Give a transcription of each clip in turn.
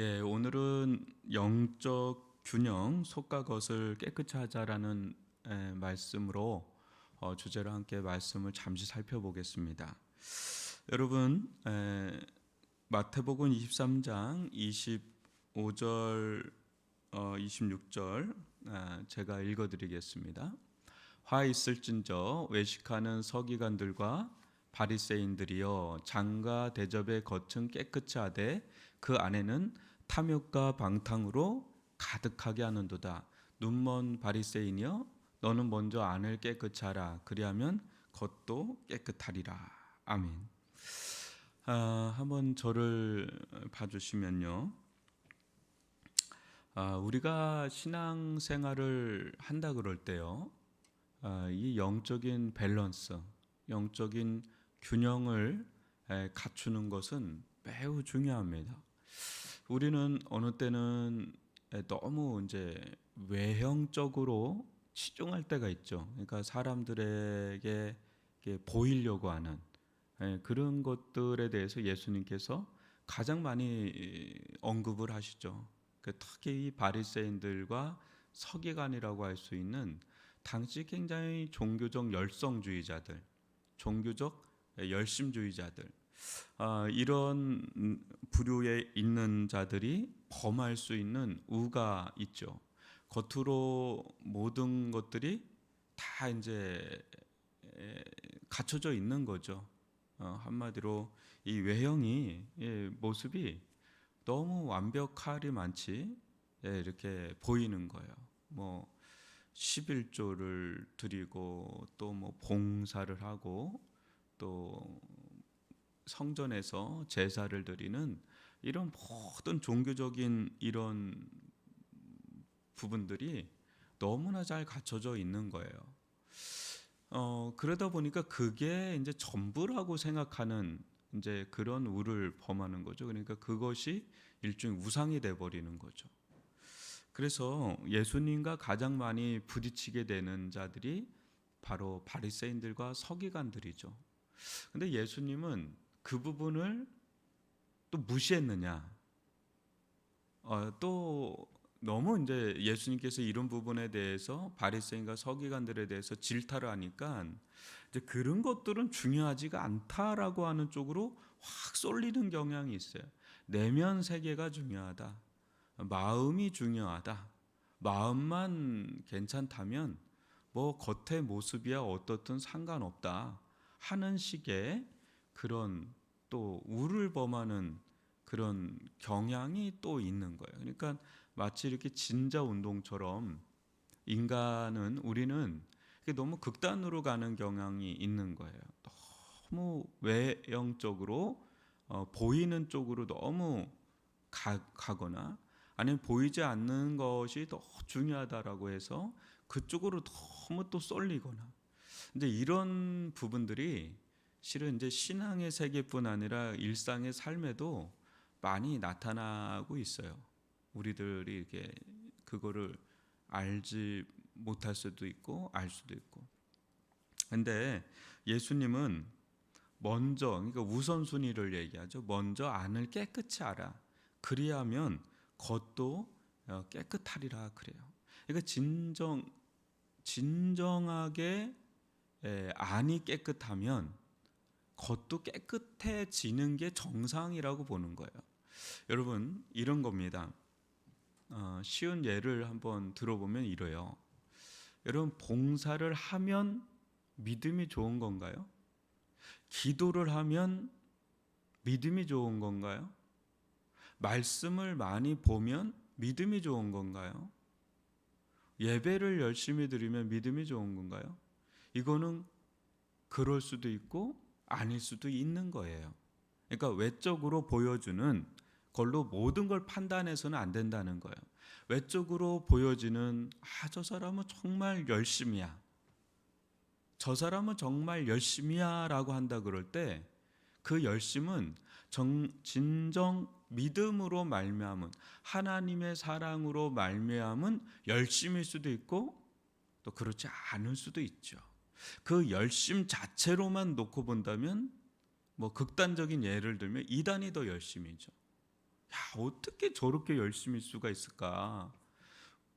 오늘은 영적 균형, 속과 겉을 깨끗이 하자라는 말씀으로 주제로 함께 말씀을 잠시 살펴보겠습니다. 여러분, 마태복음 23장 25절, 26절 제가 읽어드리겠습니다. 화 있을진저 외식하는 서기관들과 바리새인들이여, 장과 대접의 겉은 깨끗이 하되 그 안에는 탐욕과 방탕으로 가득하게 하는도다. 눈먼 바리새인이여, 너는 먼저 안을 깨끗이 하라. 그리하면 겉도 깨끗하리라. 아멘. 한번 저를 봐주시면요. 우리가 신앙생활을 한다 그럴 때요, 이 영적인 밸런스, 영적인 균형을 갖추는 것은 매우 중요합니다. 우리는 어느 때는 너무 이제 외형적으로 치중할 때가 있죠. 그러니까 사람들에게 보이려고 하는 그런 것들에 대해서 예수님께서 가장 많이 언급을 하시죠. 특히 이 바리새인들과 서기관이라고 할 수 있는 당시 굉장히 종교적 열성주의자들, 종교적 열심주의자들, 이런 부류에 있는 자들이 범할 수 있는 우가 있죠. 겉으로 모든 것들이 다 이제 갖춰져 있는 거죠. 한마디로 이 외형이, 모습이 너무 완벽하리 많지 이렇게 보이는 거예요. 뭐 11조를 드리고 또 뭐 봉사를 하고 또 성전에서 제사를 드리는 이런 모든 종교적인 이런 부분들이 너무나 잘 갖춰져 있는 거예요. 그러다 보니까 그게 이제 전부라고 생각하는 이제 그런 우를 범하는 거죠. 그러니까 그것이 일종의 우상이 돼 버리는 거죠. 그래서 예수님과 가장 많이 부딪히게 되는 자들이 바로 바리새인들과 서기관들이죠. 근데 예수님은 그 부분을 또 무시했느냐? 또 너무 이제 예수님께서 이런 부분에 대해서 바리새인과 서기관들에 대해서 질타를 하니까 이제 그런 것들은 중요하지가 않다라고 하는 쪽으로 확 쏠리는 경향이 있어요. 내면 세계가 중요하다. 마음이 중요하다. 마음만 괜찮다면 뭐 겉의 모습이야 어떻든 상관없다 하는 식의 그런 또 우를 범하는 그런 경향이 또 있는 거예요. 그러니까 마치 이렇게 진자 운동처럼 우리는 너무 극단으로 가는 경향이 있는 거예요. 너무 외형적으로 보이는 쪽으로 너무 가거나 아니면 보이지 않는 것이 더 중요하다라고 해서 그쪽으로 너무 또 쏠리거나, 근데 이런 부분들이 실은 이제 신앙의 세계뿐 아니라 일상의 삶에도 많이 나타나고 있어요. 우리들이 이렇게 그거를 알지 못할 수도 있고 알 수도 있고. 근데 예수님은 먼저, 그러니까 우선순위를 얘기하죠. 먼저 안을 깨끗이 하라. 그리하면 겉도 깨끗하리라 그래요. 그러니까 진정하게 안이 깨끗하면 겉도 깨끗해지는 게 정상이라고 보는 거예요. 여러분, 이런 겁니다. 쉬운 예를 한번 들어보면 이래요. 여러분, 봉사를 하면 믿음이 좋은 건가요? 기도를 하면 믿음이 좋은 건가요? 말씀을 많이 보면 믿음이 좋은 건가요? 예배를 열심히 드리면 믿음이 좋은 건가요? 이거는 그럴 수도 있고 아닐 수도 있는 거예요. 그러니까 외적으로 보여주는 걸로 모든 걸 판단해서는 안 된다는 거예요. 외적으로 보여지는 저 사람은 정말 열심이야, 저 사람은 정말 열심이야 라고 한다 그럴 때 그 열심은 진정 믿음으로 말미암은, 하나님의 사랑으로 말미암은 열심일 수도 있고 또 그렇지 않을 수도 있죠. 그 열심 자체로만 놓고 본다면 뭐 극단적인 예를 들면 이단이 더 열심이죠. 야, 어떻게 저렇게 열심일 수가 있을까?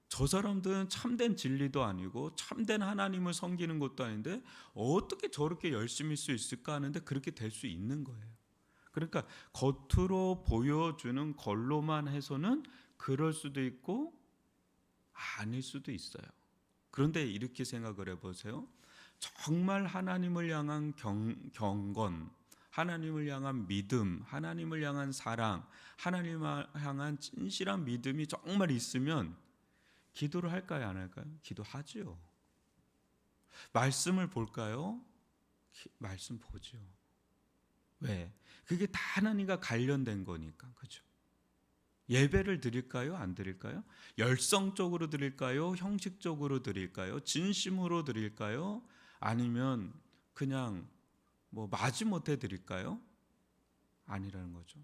저 사람들은 참된 진리도 아니고 참된 하나님을 섬기는 것도 아닌데 어떻게 저렇게 열심일 수 있을까 하는데 그렇게 될 수 있는 거예요. 그러니까 겉으로 보여주는 걸로만 해서는 그럴 수도 있고 아닐 수도 있어요. 그런데 이렇게 생각을 해보세요. 정말 하나님을 향한 경건, 하나님을 향한 믿음, 하나님을 향한 사랑, 하나님을 향한 진실한 믿음이 정말 있으면 기도를 할까요, 안 할까요? 기도하지요. 말씀을 볼까요? 말씀 보죠. 왜? 그게 다 하나님과 관련된 거니까. 그렇죠? 예배를 드릴까요? 안 드릴까요? 열성적으로 드릴까요? 형식적으로 드릴까요? 진심으로 드릴까요? 아니면 그냥 뭐 마지못해 드릴까요? 아니라는 거죠.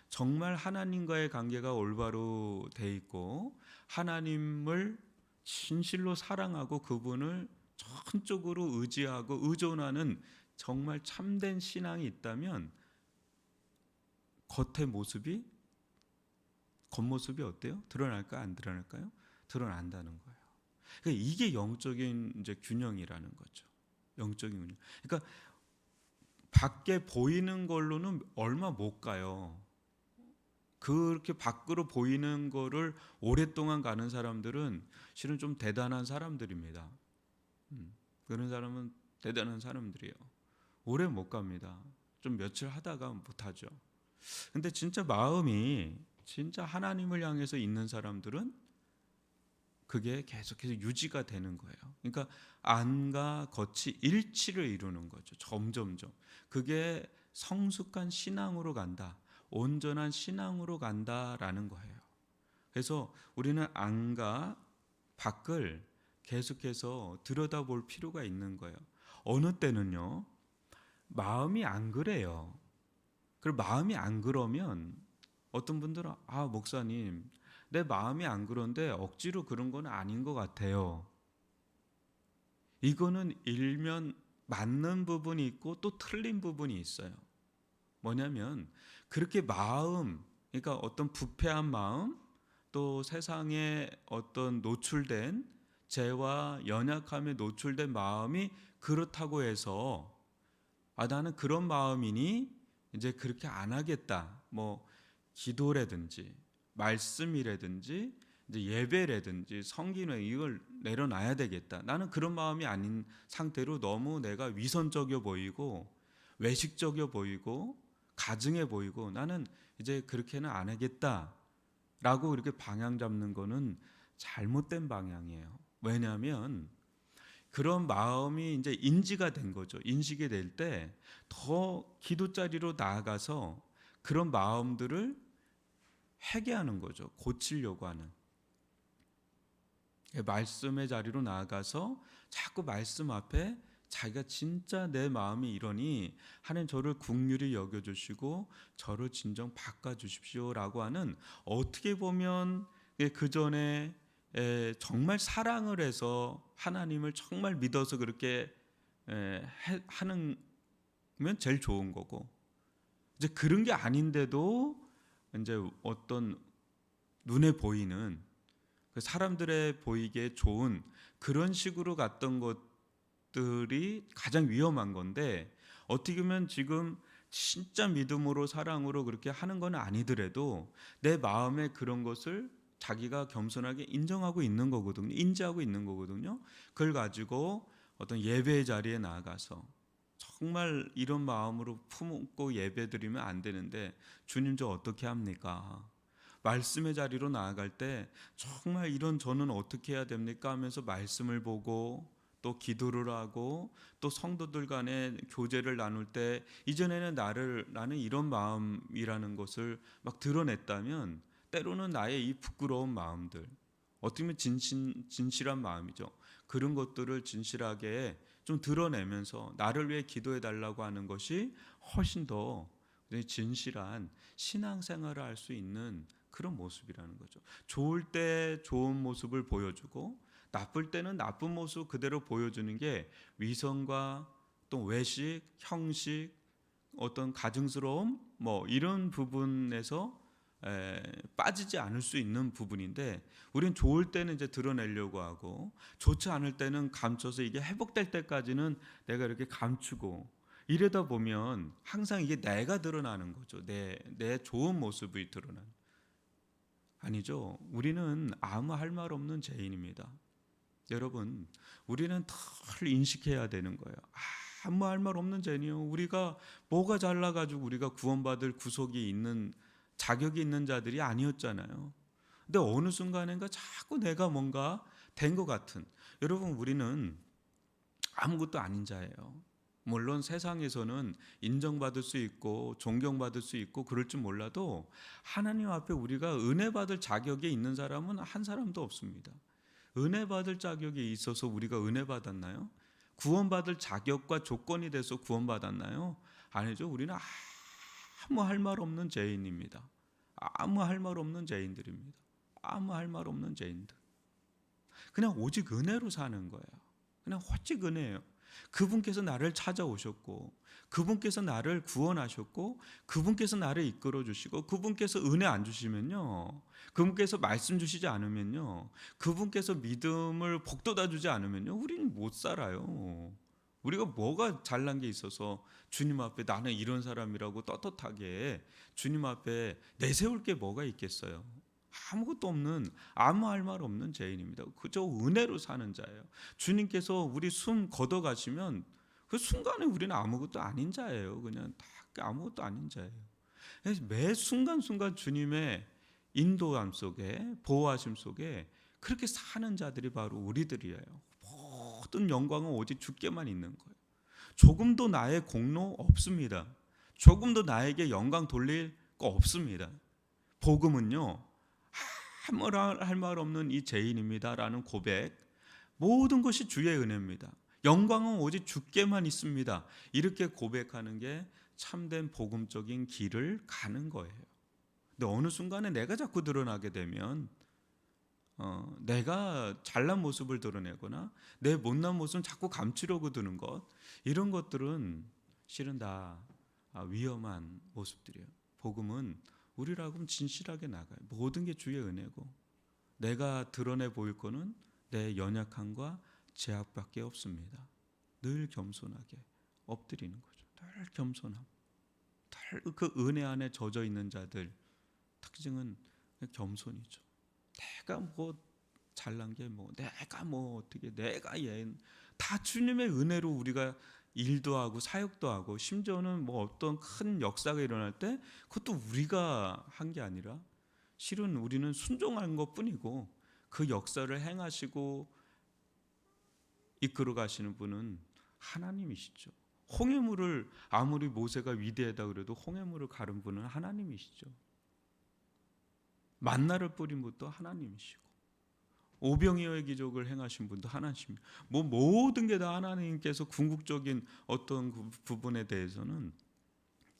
정말 하나님과의 관계가 올바로 돼 있고 하나님을 진실로 사랑하고 그분을 전적으로 의지하고 의존하는 정말 참된 신앙이 있다면 겉모습이 어때요? 드러날까 안 드러날까요? 드러난다는 거예요. 그러니까 이게 영적인 이제 균형이라는 거죠. 영적인 균형. 그러니까 밖에 보이는 걸로는 얼마 못 가요. 그렇게 밖으로 보이는 거를 오랫동안 가는 사람들은 실은 좀 대단한 사람들입니다. 그런 사람은 대단한 사람들이에요. 오래 못 갑니다. 좀 며칠 하다가 못 하죠. 근데 진짜 마음이 진짜 하나님을 향해서 있는 사람들은 그게 계속해서 유지가 되는 거예요. 그러니까 안과 겉이 일치를 이루는 거죠. 점점점. 그게 성숙한 신앙으로 간다. 온전한 신앙으로 간다라는 거예요. 그래서 우리는 안과 밖을 계속해서 들여다볼 필요가 있는 거예요. 어느 때는요. 마음이 안 그래요. 그리고 마음이 안 그러면 어떤 분들은 목사님 내 마음이 안 그런데 억지로 그런 건 아닌 것 같아요. 이거는 일면 맞는 부분이 있고 또 틀린 부분이 있어요. 뭐냐면 그렇게 그러니까 어떤 부패한 마음 또 세상에 어떤 노출된 죄와 연약함에 노출된 마음이 그렇다고 해서 나는 그런 마음이니 이제 그렇게 안 하겠다. 뭐 기도라든지 말씀이라든지 이제 예배라든지 성기는 이걸 내려놔야 되겠다. 나는 그런 마음이 아닌 상태로 너무 내가 위선적이어 보이고 외식적이어 보이고 가증해 보이고 나는 이제 그렇게는 안 하겠다라고 이렇게 방향 잡는 거는 잘못된 방향이에요. 왜냐하면 그런 마음이 이제 인지가 된 거죠. 인식이 될 때 더 기도 자리로 나아가서 그런 마음들을 회개하는 거죠. 고치려고 하는. 말씀의 자리로 나아가서 자꾸 말씀 앞에 자기가 진짜 내 마음이 이러니 하나님 저를 긍휼히 여겨주시고 저를 진정 바꿔주십시오라고 하는 어떻게 보면 그 전에 정말 사랑을 해서 하나님을 정말 믿어서 그렇게 하는 면 제일 좋은 거고 이제 그런 게 아닌데도 이제 어떤 눈에 보이는 그 사람들의 보이기에 좋은 그런 식으로 갔던 것들이 가장 위험한 건데 어떻게 보면 지금 진짜 믿음으로 사랑으로 그렇게 하는 건 아니더라도 내 마음에 그런 것을 자기가 겸손하게 인정하고 있는 거거든요. 인지하고 있는 거거든요. 그걸 가지고 어떤 예배의 자리에 나아가서 정말 이런 마음으로 품고 예배드리면 안 되는데 주님 저 어떻게 합니까? 말씀의 자리로 나아갈 때 정말 이런 저는 어떻게 해야 됩니까? 하면서 말씀을 보고 또 기도를 하고 또 성도들 간에 교제를 나눌 때 이전에는 나는 이런 마음이라는 것을 막 드러냈다면 때로는 나의 이 부끄러운 마음들 어떻게 보면 진실한 마음이죠. 그런 것들을 진실하게 좀 드러내면서 나를 위해 기도해 달라고 하는 것이 훨씬 더 진실한 신앙생활을 할 수 있는 그런 모습이라는 거죠. 좋을 때 좋은 모습을 보여주고 나쁠 때는 나쁜 모습 그대로 보여주는 게 위선과 또 외식, 형식, 어떤 가증스러움 뭐 이런 부분에서 빠지지 않을 수 있는 부분인데, 우리는 좋을 때는 이제 드러내려고 하고 좋지 않을 때는 감춰서 이게 회복될 때까지는 내가 이렇게 감추고, 이러다 보면 항상 이게 내가 드러나는 거죠. 내 좋은 모습이 드러나는. 아니죠. 우리는 아무 할 말 없는 죄인입니다. 여러분, 우리는 덜 인식해야 되는 거예요. 아무 할 말 없는 죄인이요. 우리가 뭐가 잘나가지고 우리가 구원받을 구속이 있는, 자격이 있는 자들이 아니었잖아요. 근데 어느 순간인가 자꾸 내가 뭔가 된 것 같은. 여러분, 우리는 아무것도 아닌 자예요. 물론 세상에서는 인정받을 수 있고 존경받을 수 있고 그럴 줄 몰라도, 하나님 앞에 우리가 은혜 받을 자격이 있는 사람은 한 사람도 없습니다. 은혜 받을 자격이 있어서 우리가 은혜 받았나요? 구원받을 자격과 조건이 돼서 구원받았나요? 아니죠. 우리는 아무 할 말 없는 죄인입니다. 아무 할 말 없는 죄인들입니다. 아무 할 말 없는 죄인들. 그냥 오직 은혜로 사는 거예요. 그냥 오직 은혜예요. 그분께서 나를 찾아오셨고, 그분께서 나를 구원하셨고, 그분께서 나를 이끌어 주시고, 그분께서 은혜 안 주시면요, 그분께서 말씀 주시지 않으면요, 그분께서 믿음을 복돋아 주지 않으면요, 우리는 못 살아요. 우리가 뭐가 잘난 게 있어서 주님 앞에 나는 이런 사람이라고 떳떳하게 주님 앞에 내세울 게 뭐가 있겠어요? 아무것도 없는, 아무 할 말 없는 죄인입니다. 그저 은혜로 사는 자예요. 주님께서 우리 숨 걷어가시면 그 순간에 우리는 아무것도 아닌 자예요. 그냥 다 아무것도 아닌 자예요. 매 순간순간 주님의 인도함 속에, 보호하심 속에 그렇게 사는 자들이 바로 우리들이에요. 모든 영광은 오직 주께만 있는 거예요. 조금도 나의 공로 없습니다. 조금도 나에게 영광 돌릴 거 없습니다. 복음은요, 아무 할 말 없는 이 죄인입니다라는 고백, 모든 것이 주의 은혜입니다. 영광은 오직 주께만 있습니다. 이렇게 고백하는 게 참된 복음적인 길을 가는 거예요. 근데 어느 순간에 내가 자꾸 드러나게 되면, 내가 잘난 모습을 드러내거나 내 못난 모습을 자꾸 감추려고 드는 것, 이런 것들은 실은 다 위험한 모습들이에요. 복음은 우리라고 진실하게 나가요. 모든 게 주의 은혜고, 내가 드러내 보일 거는 내 연약함과 제약밖에 없습니다. 늘 겸손하게 엎드리는 거죠. 늘 겸손함. 늘 그 은혜 안에 젖어 있는 자들 특징은 겸손이죠. 내가 뭐 잘난 게 뭐, 내가 뭐 어떻게, 내가 다 주님의 은혜로 우리가 일도 하고 사역도 하고, 심지어는 뭐 어떤 큰 역사가 일어날 때 그것도 우리가 한 게 아니라 실은 우리는 순종한 것뿐이고, 그 역사를 행하시고 이끌어 가시는 분은 하나님이시죠. 홍해물을 아무리 모세가 위대하다 그래도 홍해물을 가른 분은 하나님이시죠. 만나를 뿌린 분도 하나님이시고, 오병이어의 기적을 행하신 분도 하나님입니다. 뭐 모든 게 다 하나님께서 궁극적인 어떤 그 부분에 대해서는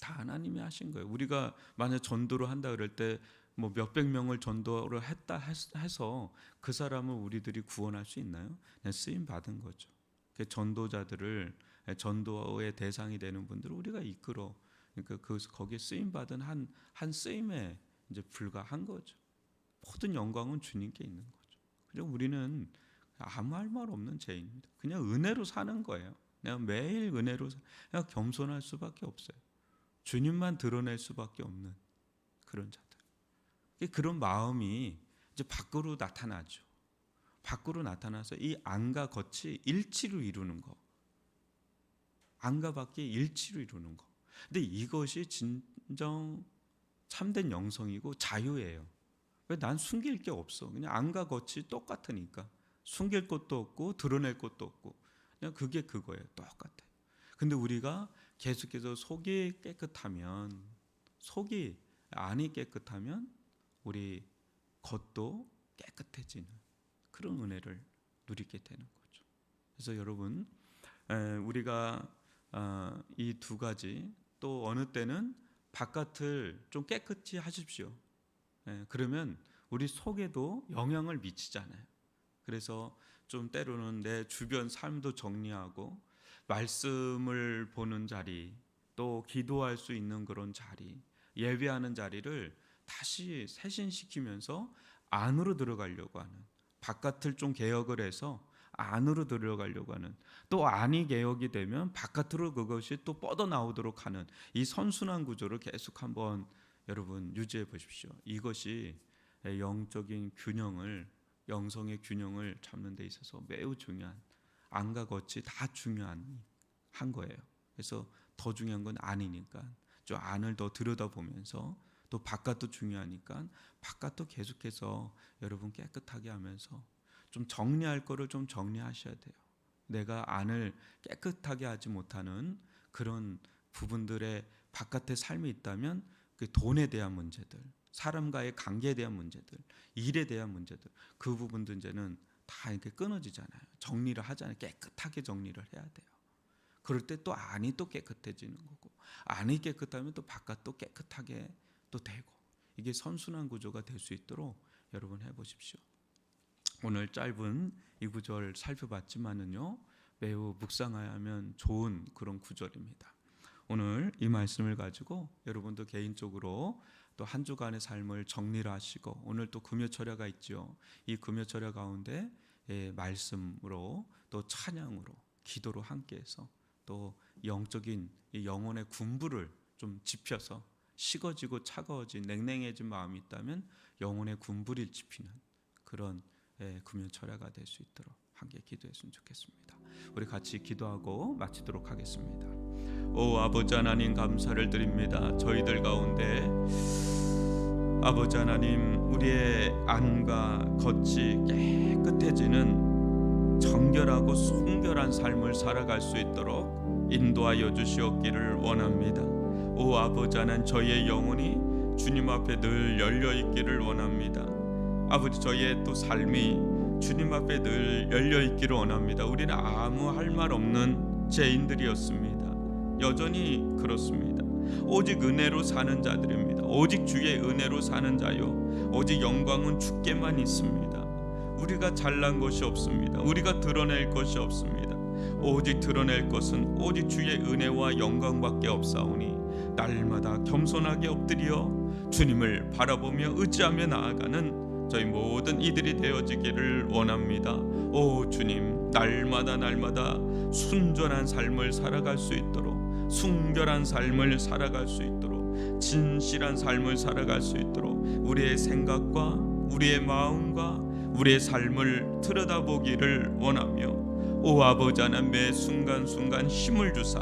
다 하나님이 하신 거예요. 우리가 만약 전도를 한다 그럴 때 뭐 몇백 명을 전도를 했다 해서 그 사람을 우리들이 구원할 수 있나요? 그냥 쓰임 받은 거죠. 그 전도자들을, 전도의 대상이 되는 분들을 우리가 이끌어, 그러니까 거기에 쓰임 받은 한 쓰임에 이제 불과한 거죠. 모든 영광은 주님께 있는 거죠. 그냥 우리는 아무 할 말 없는 죄인입니다. 그냥 은혜로 사는 거예요. 그냥 매일 은혜로, 그냥 겸손할 수밖에 없어요. 주님만 드러낼 수밖에 없는 그런 자들. 그런 마음이 이제 밖으로 나타나죠. 밖으로 나타나서 이 안과 겉이 일치로 이루는 거, 안과 밖이 일치로 이루는 거. 근데 이것이 진정 참된 영성이고 자유예요. 왜? 난 숨길 게 없어. 그냥 안과 겉이 똑같으니까 숨길 것도 없고 드러낼 것도 없고, 그냥 그게 그거예요. 똑같아요. 근데 우리가 계속해서 속이 깨끗하면, 속이 안이 깨끗하면 우리 겉도 깨끗해지는 그런 은혜를 누리게 되는 거죠. 그래서 여러분, 우리가 이 두 가지, 또 어느 때는 바깥을 좀 깨끗이 하십시오. 그러면 우리 속에도 영향을 미치잖아요. 그래서 좀 때로는 내 주변 삶도 정리하고, 말씀을 보는 자리, 또 기도할 수 있는 그런 자리, 예배하는 자리를 다시 세신시키면서 안으로 들어가려고 하는, 바깥을 좀 개혁을 해서 안으로 들어가려고 하는, 또 안이 개혁이 되면 바깥으로 그것이 또 뻗어 나오도록 하는 이 선순환 구조를 계속 한번 여러분 유지해 보십시오. 이것이 영적인 균형을, 영성의 균형을 잡는 데 있어서 매우 중요한, 안과 겉이 다 중요한 한 거예요. 그래서 더 중요한 건 안이니까 저 안을 더 들여다보면서, 또 바깥도 중요하니까 바깥도 계속해서 여러분 깨끗하게 하면서 좀 정리할 거를 좀 정리하셔야 돼요. 내가 안을 깨끗하게 하지 못하는 그런 부분들의 바깥의 삶이 있다면 그 돈에 대한 문제들, 사람과의 관계에 대한 문제들, 일에 대한 문제들, 그 부분도 이제는 다 이렇게 끊어지잖아요. 정리를 하잖아요. 깨끗하게 정리를 해야 돼요. 그럴 때 또 안이 또 깨끗해지는 거고, 안이 깨끗하면 또 바깥도 깨끗하게 또 되고, 이게 선순환 구조가 될 수 있도록 여러분 해보십시오. 오늘 짧은 이 구절 살펴봤지만은요, 매우 묵상해야 하면 좋은 그런 구절입니다. 오늘 이 말씀을 가지고 여러분도 개인적으로 또 한 주간의 삶을 정리를 하시고, 오늘 또 금요철야가 있죠. 이 금요철야 가운데 말씀으로 또 찬양으로 기도로 함께해서 또 영적인 이 영혼의 군부를 좀 지펴서, 식어지고 차가워진 냉랭해진 마음이 있다면 영혼의 군부를 지피는 그런 금요철야가 될 수 있도록 함께 기도했으면 좋겠습니다. 우리 같이 기도하고 마치도록 하겠습니다. 오 아버지 하나님, 감사를 드립니다. 저희들 가운데 아버지 하나님, 우리의 안과 겉이 깨끗해지는 정결하고 순결한 삶을 살아갈 수 있도록 인도하여 주시옵기를 원합니다. 오 아버지 하나님, 저희의 영혼이 주님 앞에 늘 열려있기를 원합니다. 아버지, 저희의 또 삶이 주님 앞에 늘 열려있기를 원합니다. 우리는 아무 할 말 없는 죄인들이었습니다. 여전히 그렇습니다. 오직 은혜로 사는 자들입니다. 오직 주의 은혜로 사는 자요, 오직 영광은 주께만 있습니다. 우리가 잘난 것이 없습니다. 우리가 드러낼 것이 없습니다. 오직 드러낼 것은 오직 주의 은혜와 영광밖에 없사오니 날마다 겸손하게 엎드려 주님을 바라보며 의지하며 나아가는 저희 모든 이들이 되어지기를 원합니다. 오 주님, 날마다 순전한 삶을 살아갈 수 있도록, 순결한 삶을 살아갈 수 있도록, 진실한 삶을 살아갈 수 있도록 우리의 생각과 우리의 마음과 우리의 삶을 들여다보기를 원하며, 오 아버지 하나님, 매 순간순간 힘을 주사,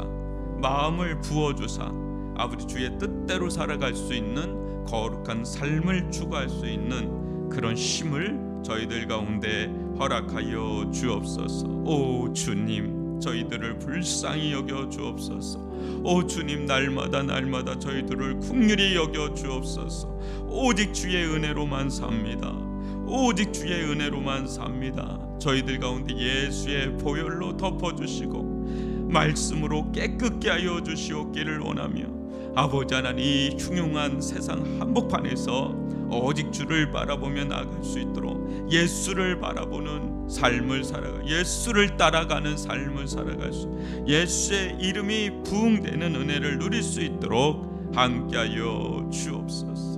마음을 부어주사, 아버지 주의 뜻대로 살아갈 수 있는 거룩한 삶을 추구할 수 있는 그런 힘을 저희들 가운데 허락하여 주옵소서. 오 주님, 저희들을 불쌍히 여겨 주옵소서. 오 주님, 날마다 저희들을 긍휼히 여겨 주옵소서. 오직 주의 은혜로만 삽니다. 오직 주의 은혜로만 삽니다. 저희들 가운데 예수의 보혈로 덮어주시고 말씀으로 깨끗게 하여 주시옵기를 원하며, 아버지 하나님, 이 흉흉한 세상 한복판에서 오직 주를 바라보며 나아갈 수 있도록 예수를 바라보는 삶을 살아가, 예수를 따라가는 삶을 살아갈 수, 예수의 이름이 부흥되는 은혜를 누릴 수 있도록 함께하여 주옵소서.